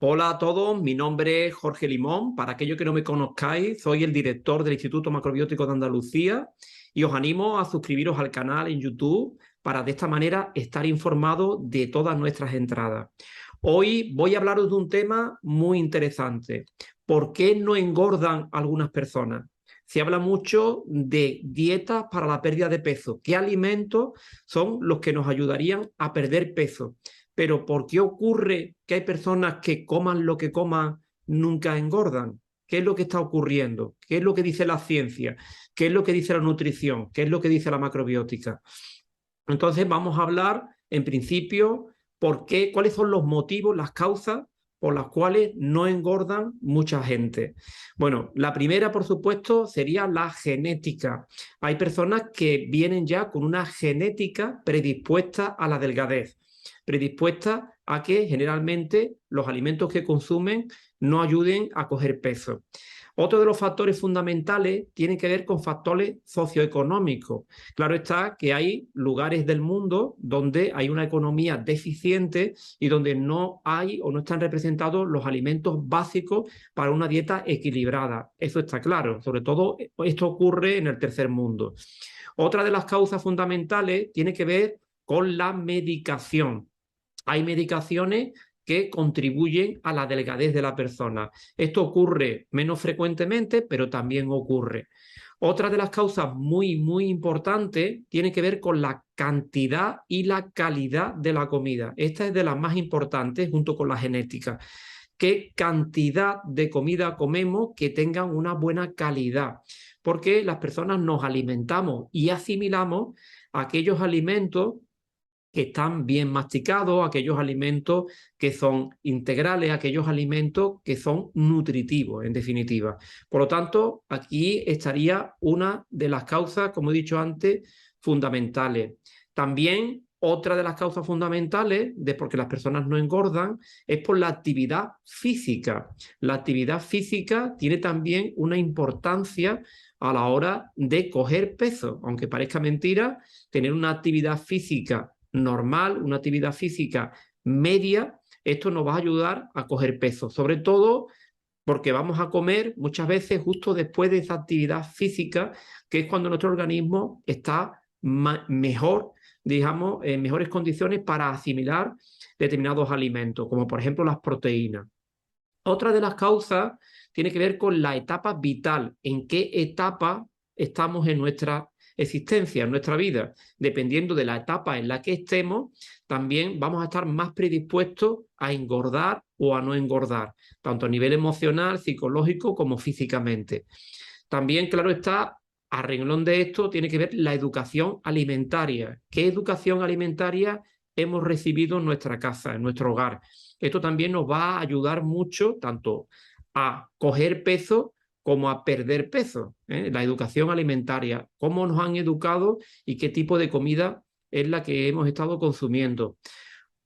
Hola a todos, mi nombre es Jorge Limón. Para aquellos que no me conozcáis, soy el director del Instituto Macrobiótico de Andalucía y os animo a suscribiros al canal en YouTube para de esta manera estar informado de todas nuestras entradas. Hoy voy a hablaros de un tema muy interesante. ¿Por qué no engordan algunas personas? Se habla mucho de dietas para la pérdida de peso. ¿Qué alimentos son los que nos ayudarían a perder peso? Pero ¿por qué ocurre que hay personas que coman lo que coman nunca engordan? ¿Qué es lo que está ocurriendo? ¿Qué es lo que dice la ciencia? ¿Qué es lo que dice la nutrición? ¿Qué es lo que dice la macrobiótica? Entonces vamos a hablar, en principio, cuáles son los motivos, las causas por las cuales no engordan mucha gente. Bueno, la primera, por supuesto, sería la genética. Hay personas que vienen ya con una genética predispuesta a la delgadez, predispuesta a que generalmente los alimentos que consumen no ayuden a coger peso. Otro de los factores fundamentales tiene que ver con factores socioeconómicos. Claro está que hay lugares del mundo donde hay una economía deficiente y donde no hay o no están representados los alimentos básicos para una dieta equilibrada. Eso está claro. Sobre todo esto ocurre en el tercer mundo. Otra de las causas fundamentales tiene que ver con la medicación. Hay medicaciones que contribuyen a la delgadez de la persona. Esto ocurre menos frecuentemente, pero también ocurre. Otra de las causas muy importantes tiene que ver con la cantidad y la calidad de la comida. Esta es de las más importantes junto con la genética. ¿Qué cantidad de comida comemos que tengan una buena calidad? Porque las personas nos alimentamos y asimilamos aquellos alimentos que están bien masticados, aquellos alimentos que son integrales, aquellos alimentos que son nutritivos, en definitiva. Por lo tanto, aquí estaría una de las causas, como he dicho antes, fundamentales. También otra de las causas fundamentales de por qué las personas no engordan es por la actividad física. La actividad física tiene también una importancia a la hora de coger peso, aunque parezca mentira, tener una actividad física normal, una actividad física media, esto nos va a ayudar a coger peso, sobre todo porque vamos a comer muchas veces justo después de esa actividad física, que es cuando nuestro organismo está mejor, digamos, en mejores condiciones para asimilar determinados alimentos, como por ejemplo las proteínas. Otra de las causas tiene que ver con la etapa vital, en qué etapa estamos en nuestra existencia, en nuestra vida. Dependiendo de la etapa en la que estemos, también vamos a estar más predispuestos a engordar o a no engordar, tanto a nivel emocional, psicológico como físicamente. También, claro está, a renglón de esto tiene que ver la educación alimentaria. ¿Qué educación alimentaria hemos recibido en nuestra casa, en nuestro hogar? Esto también nos va a ayudar mucho tanto a coger peso como a perder peso, ¿eh? La educación alimentaria, cómo nos han educado y qué tipo de comida es la que hemos estado consumiendo.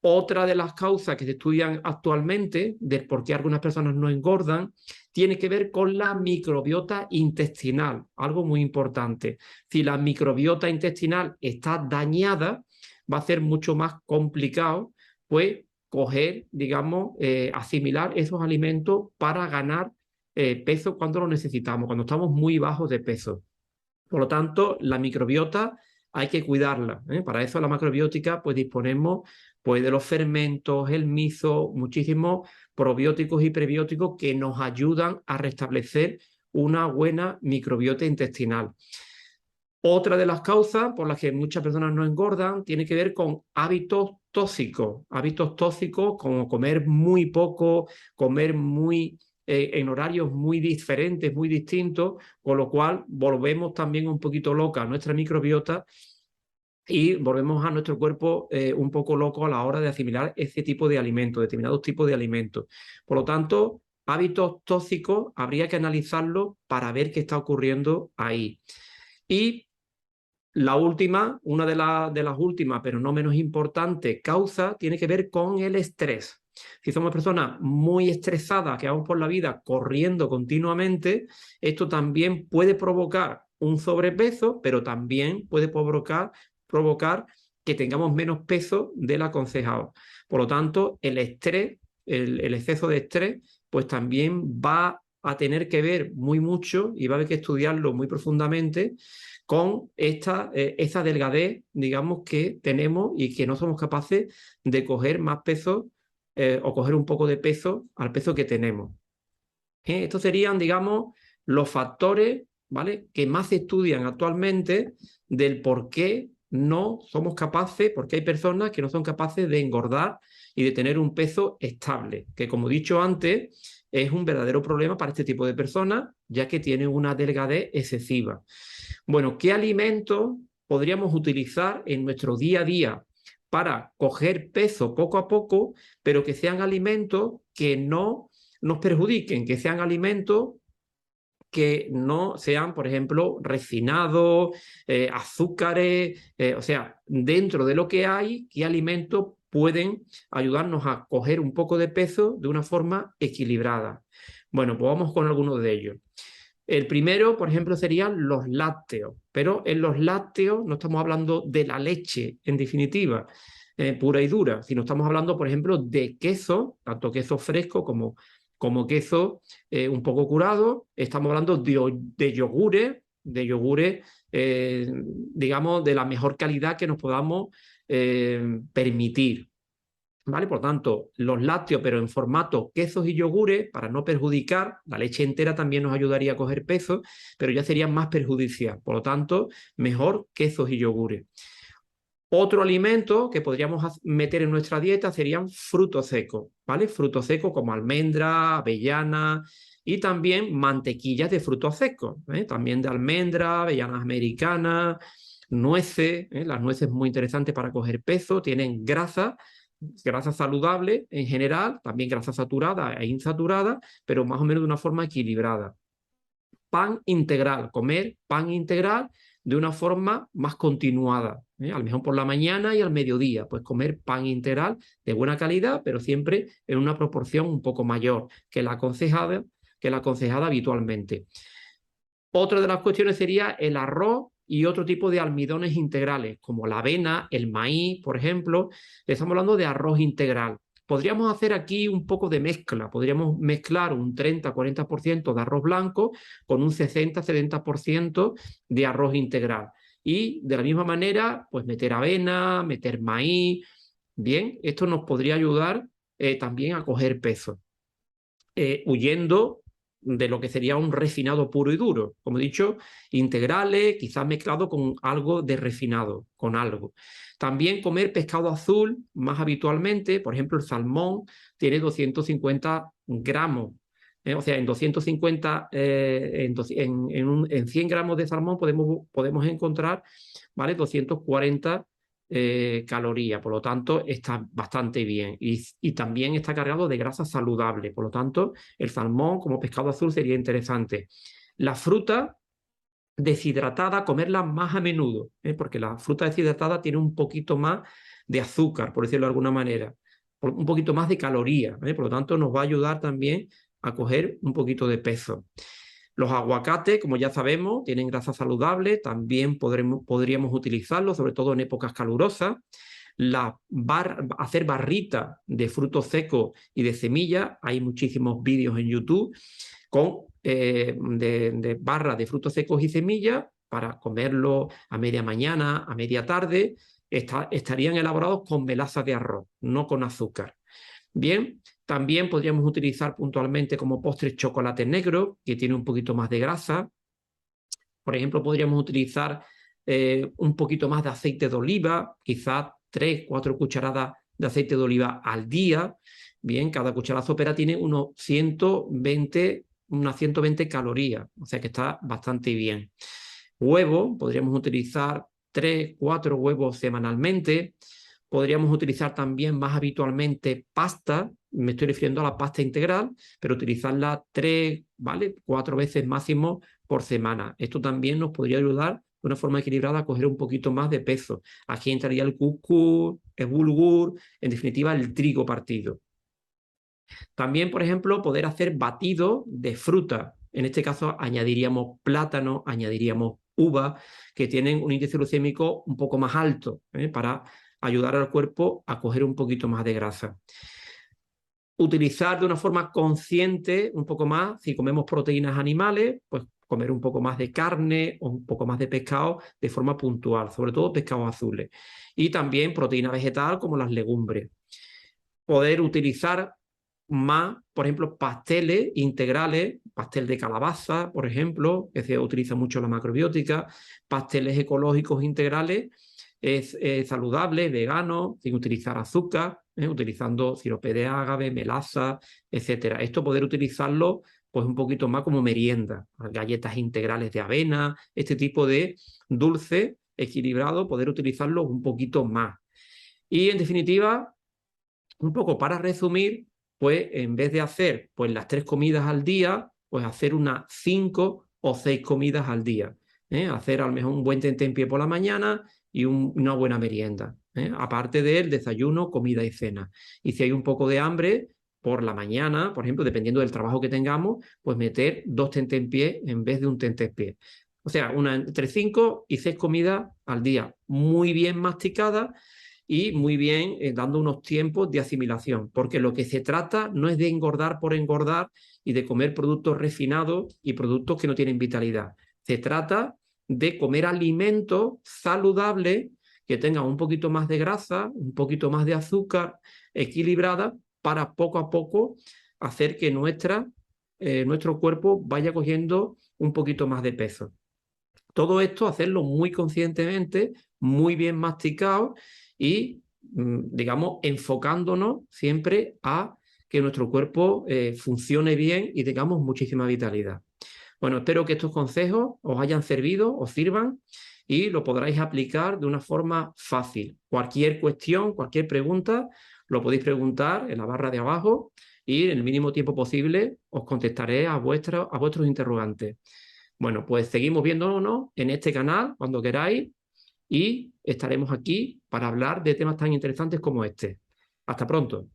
Otra de las causas que se estudian actualmente de por qué algunas personas no engordan tiene que ver con la microbiota intestinal, algo muy importante. Si la microbiota intestinal está dañada, va a ser mucho más complicado, pues, coger, digamos, asimilar esos alimentos para ganar peso cuando lo necesitamos, cuando estamos muy bajos de peso. Por lo tanto, la microbiota hay que cuidarla, ¿eh? Para eso la macrobiótica, pues disponemos pues, de los fermentos, el miso, muchísimos probióticos y prebióticos que nos ayudan a restablecer una buena microbiota intestinal. Otra de las causas por las que muchas personas no engordan tiene que ver con hábitos tóxicos como comer muy poco, comer en horarios muy diferentes, muy distintos, con lo cual volvemos también un poquito loca a nuestra microbiota y volvemos a nuestro cuerpo un poco loco a la hora de asimilar ese tipo de alimentos, determinados tipos de alimentos. Por lo tanto, hábitos tóxicos habría que analizarlos para ver qué está ocurriendo ahí. Y la última, una de las últimas, pero no menos importante, causa tiene que ver con el estrés. Si somos personas muy estresadas, que vamos por la vida corriendo continuamente, esto también puede provocar un sobrepeso, pero también puede provocar que tengamos menos peso del aconsejado. Por lo tanto, el estrés el exceso de estrés, pues también va a tener que ver muy mucho y va a haber que estudiarlo muy profundamente con esa delgadez, digamos, que tenemos y que no somos capaces de coger más peso o coger un poco de peso al peso que tenemos. Estos serían, digamos, los factores, ¿vale?, que más se estudian actualmente del por qué no somos capaces, porque hay personas que no son capaces de engordar y de tener un peso estable, que como he dicho antes, es un verdadero problema para este tipo de personas, ya que tienen una delgadez excesiva. Bueno, ¿qué alimentos podríamos utilizar en nuestro día a día para coger peso poco a poco, pero que sean alimentos que no nos perjudiquen, que sean alimentos que no sean, por ejemplo, refinados, azúcares, o sea, dentro de lo que hay, qué alimentos pueden ayudarnos a coger un poco de peso de una forma equilibrada? Bueno, pues vamos con algunos de ellos. El primero, por ejemplo, serían los lácteos, pero en los lácteos no estamos hablando de la leche, en definitiva, pura y dura, sino estamos hablando, por ejemplo, de queso, tanto queso fresco como queso un poco curado. Estamos hablando de yogures, digamos, de la mejor calidad que nos podamos permitir. ¿Vale? Por tanto, los lácteos, pero en formato quesos y yogures, para no perjudicar, la leche entera también nos ayudaría a coger peso, pero ya sería más perjudicial. Por lo tanto, mejor quesos y yogures. Otro alimento que podríamos meter en nuestra dieta serían frutos secos, ¿vale? Frutos secos como almendra, avellana y también mantequillas de frutos secos, también de almendra, avellanas americanas, nueces, las nueces muy interesantes para coger peso, tienen grasa saludable en general, también grasa saturada e insaturada, pero más o menos de una forma equilibrada. Pan integral, comer pan integral de una forma más continuada, a lo mejor por la mañana y al mediodía, pues comer pan integral de buena calidad, pero siempre en una proporción un poco mayor que la aconsejada habitualmente. Otra de las cuestiones sería el arroz y otro tipo de almidones integrales, como la avena, el maíz, por ejemplo. Estamos hablando de arroz integral. Podríamos hacer aquí un poco de mezcla. Podríamos mezclar un 30-40% de arroz blanco con un 60-70% de arroz integral. Y de la misma manera, pues meter avena, meter maíz. Bien, esto nos podría ayudar también a coger peso, huyendo de lo que sería un refinado puro y duro. Como he dicho, integrales, quizás mezclado con algo de refinado, con algo. También comer pescado azul más habitualmente, por ejemplo, el salmón tiene 250 gramos. O sea, en 250, en 100 gramos de salmón podemos encontrar, ¿vale?, 240 calorías, por lo tanto está bastante bien y también está cargado de grasa saludable, por lo tanto el salmón como pescado azul sería interesante. La fruta deshidratada, comerla más a menudo, porque la fruta deshidratada tiene un poquito más de azúcar, por decirlo de alguna manera, un poquito más de calorías, por lo tanto nos va a ayudar también a coger un poquito de peso. Los aguacates, como ya sabemos, tienen grasa saludable, también podríamos utilizarlos, sobre todo en épocas calurosas. Hacer barritas de frutos secos y de semillas, hay muchísimos vídeos en YouTube de barras de frutos secos y semillas para comerlo a media mañana, a media tarde. Estarían elaborados con melaza de arroz, no con azúcar. Bien, también podríamos utilizar puntualmente como postre chocolate negro, que tiene un poquito más de grasa. Por ejemplo, podríamos utilizar un poquito más de aceite de oliva, quizás 3-4 cucharadas de aceite de oliva al día. Bien, cada cucharada sopera tiene unas 120 calorías, o sea que está bastante bien. Huevo, podríamos utilizar 3-4 huevos semanalmente. Podríamos utilizar también más habitualmente pasta, me estoy refiriendo a la pasta integral, pero utilizarla 4 veces máximo por semana. Esto también nos podría ayudar de una forma equilibrada a coger un poquito más de peso. Aquí entraría el cuscús, el bulgur, en definitiva el trigo partido. También, por ejemplo, poder hacer batidos de fruta. En este caso añadiríamos plátano, añadiríamos uva, que tienen un índice glucémico un poco más alto, para ayudar al cuerpo a coger un poquito más de grasa. Utilizar de una forma consciente un poco más, si comemos proteínas animales, pues comer un poco más de carne o un poco más de pescado de forma puntual, sobre todo pescados azules. Y también proteína vegetal como las legumbres. Poder utilizar más, por ejemplo, pasteles integrales, pastel de calabaza, por ejemplo, que se utiliza mucho la macrobiótica, pasteles ecológicos integrales, es saludable, vegano, sin utilizar azúcar, utilizando sirope de ágave, melaza, etcétera. Esto poder utilizarlo pues un poquito más como merienda, galletas integrales de avena, este tipo de dulce equilibrado, poder utilizarlo un poquito más. Y en definitiva, un poco para resumir, pues en vez de hacer pues las 3 comidas al día, pues hacer unas 5 o 6 comidas al día. Hacer a lo mejor un buen tentempié por la mañana y una buena merienda. Aparte del desayuno, comida y cena. Y si hay un poco de hambre, por la mañana, por ejemplo, dependiendo del trabajo que tengamos, pues meter 2 tentempiés en vez de un tentempié. O sea, entre 5 y 6 comidas al día, muy bien masticadas y muy bien dando unos tiempos de asimilación, porque lo que se trata no es de engordar por engordar y de comer productos refinados y productos que no tienen vitalidad. Se trata de comer alimentos saludables que tengan un poquito más de grasa, un poquito más de azúcar equilibrada para poco a poco hacer que nuestro cuerpo vaya cogiendo un poquito más de peso. Todo esto hacerlo muy conscientemente, muy bien masticado y, digamos, enfocándonos siempre a que nuestro cuerpo funcione bien y tengamos muchísima vitalidad. Bueno, espero que estos consejos os hayan servido, os sirvan y lo podráis aplicar de una forma fácil. Cualquier cuestión, cualquier pregunta, lo podéis preguntar en la barra de abajo y en el mínimo tiempo posible os contestaré a vuestros interrogantes. Bueno, pues seguimos viéndonos en este canal cuando queráis y estaremos aquí para hablar de temas tan interesantes como este. Hasta pronto.